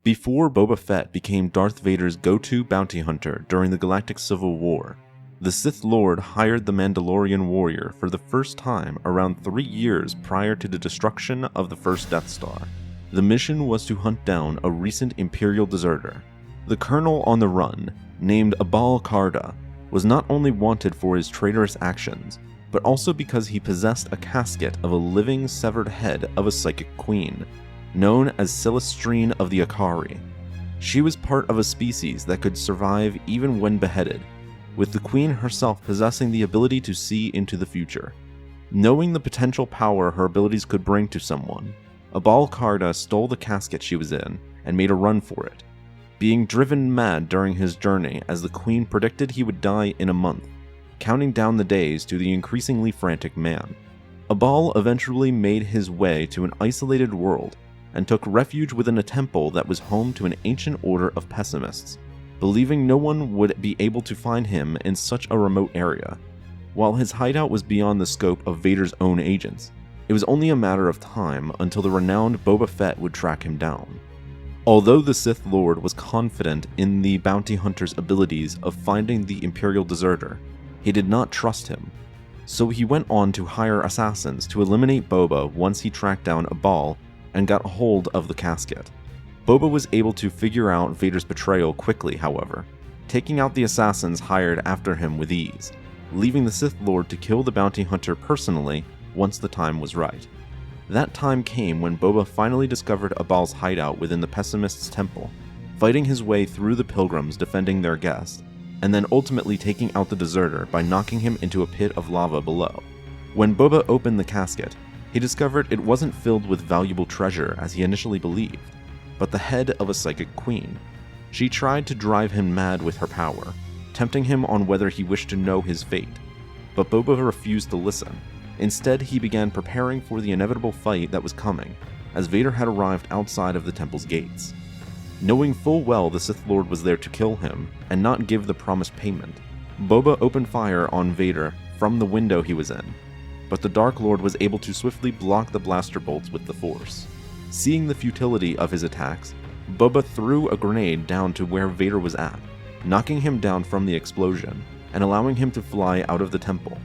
Before Boba Fett became Darth Vader's go-to bounty hunter during the Galactic Civil War, the Sith Lord hired the Mandalorian warrior for the first time around 3 years prior to the destruction of the first Death Star. The mission was to hunt down a recent Imperial deserter. The colonel on the run, named Abal Karda, was not only wanted for his traitorous actions, but also because he possessed a casket of a living severed head of a psychic queen, known as Celestrine of the Akari. She was part of a species that could survive even when beheaded, with the queen herself possessing the ability to see into the future. Knowing the potential power her abilities could bring to someone, Abal Karda stole the casket she was in and made a run for it, being driven mad during his journey as the queen predicted he would die in a month, counting down the days to the increasingly frantic man. Abal eventually made his way to an isolated world and took refuge within a temple that was home to an ancient order of pessimists, believing no one would be able to find him in such a remote area. While his hideout was beyond the scope of Vader's own agents, it was only a matter of time until the renowned Boba Fett would track him down. Although the Sith Lord was confident in the bounty hunter's abilities of finding the Imperial deserter, he did not trust him, so he went on to hire assassins to eliminate Boba once he tracked down Abal and got a hold of the casket. Boba was able to figure out Vader's betrayal quickly, however, taking out the assassins hired after him with ease, leaving the Sith Lord to kill the bounty hunter personally once the time was right. That time came when Boba finally discovered Abal's hideout within the Pessimist's temple, fighting his way through the pilgrims defending their guest, and then ultimately taking out the deserter by knocking him into a pit of lava below. When Boba opened the casket, he discovered it wasn't filled with valuable treasure as he initially believed, but the head of a psychic queen. She tried to drive him mad with her power, tempting him on whether he wished to know his fate, but Boba refused to listen. Instead, he began preparing for the inevitable fight that was coming, as Vader had arrived outside of the temple's gates. Knowing full well the Sith Lord was there to kill him and not give the promised payment, Boba opened fire on Vader from the window he was in, but the Dark Lord was able to swiftly block the blaster bolts with the Force. Seeing the futility of his attacks, Boba threw a grenade down to where Vader was at, knocking him down from the explosion and allowing him to fly out of the temple.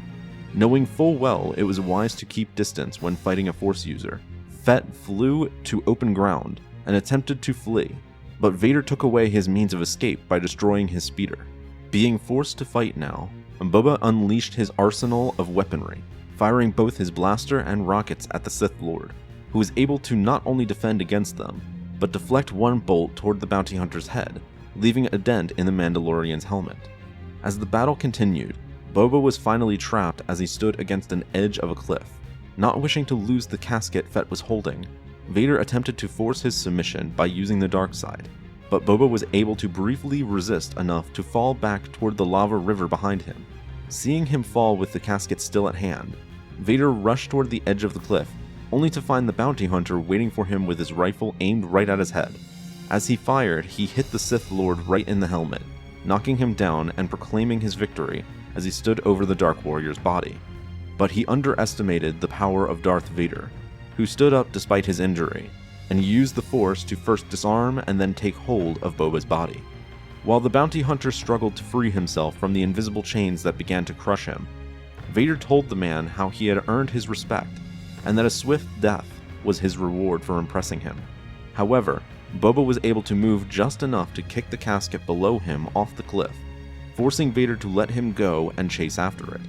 Knowing full well it was wise to keep distance when fighting a Force user, Fett flew to open ground and attempted to flee, but Vader took away his means of escape by destroying his speeder. Being forced to fight now, Boba unleashed his arsenal of weaponry, firing both his blaster and rockets at the Sith Lord, who was able to not only defend against them, but deflect one bolt toward the bounty hunter's head, leaving a dent in the Mandalorian's helmet. As the battle continued, Boba was finally trapped as he stood against an edge of a cliff. Not wishing to lose the casket Fett was holding, Vader attempted to force his submission by using the dark side, but Boba was able to briefly resist enough to fall back toward the lava river behind him. Seeing him fall with the casket still at hand, Vader rushed toward the edge of the cliff, only to find the bounty hunter waiting for him with his rifle aimed right at his head. As he fired, he hit the Sith Lord right in the helmet, knocking him down and proclaiming his victory as he stood over the Dark Warrior's body. But he underestimated the power of Darth Vader, who stood up despite his injury, and used the Force to first disarm and then take hold of Boba's body. While the bounty hunter struggled to free himself from the invisible chains that began to crush him, Vader told the man how he had earned his respect, and that a swift death was his reward for impressing him. However, Boba was able to move just enough to kick the casket below him off the cliff, forcing Vader to let him go and chase after it.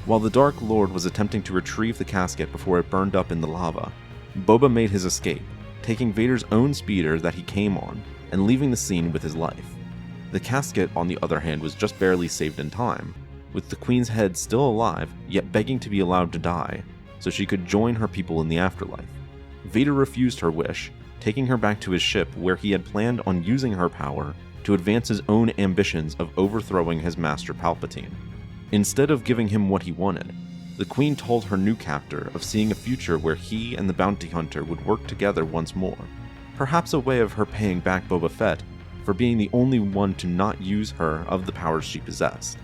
While the Dark Lord was attempting to retrieve the casket before it burned up in the lava, Boba made his escape, taking Vader's own speeder that he came on, and leaving the scene with his life. The casket, on the other hand, was just barely saved in time, with the Queen's head still alive, yet begging to be allowed to die, so she could join her people in the afterlife. Vader refused her wish, taking her back to his ship where he had planned on using her power to advance his own ambitions of overthrowing his master Palpatine. Instead of giving him what he wanted, the Queen told her new captor of seeing a future where he and the bounty hunter would work together once more, perhaps a way of her paying back Boba Fett for being the only one to not use her of the powers she possessed.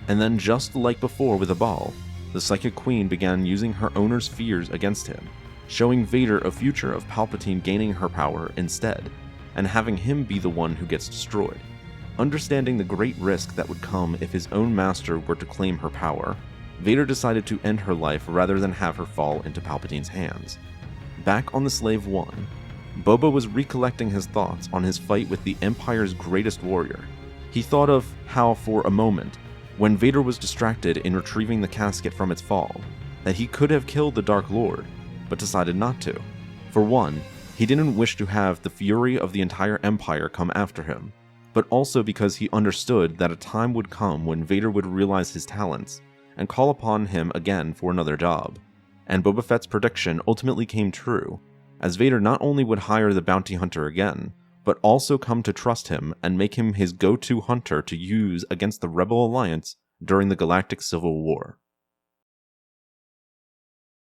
And then, just like before with Abal, the Psychic Queen began using her owner's fears against him, showing Vader a future of Palpatine gaining her power instead. and having him be the one who gets destroyed. Understanding the great risk that would come if his own master were to claim her power, Vader decided to end her life rather than have her fall into Palpatine's hands. Back on the Slave One, Boba was recollecting his thoughts on his fight with the Empire's greatest warrior. He thought of how, for a moment, when Vader was distracted in retrieving the casket from its fall, that he could have killed the Dark Lord, but decided not to. For one, he didn't wish to have the fury of the entire Empire come after him, but also because he understood that a time would come when Vader would realize his talents and call upon him again for another job. And Boba Fett's prediction ultimately came true, as Vader not only would hire the bounty hunter again, but also come to trust him and make him his go-to hunter to use against the Rebel Alliance during the Galactic Civil War.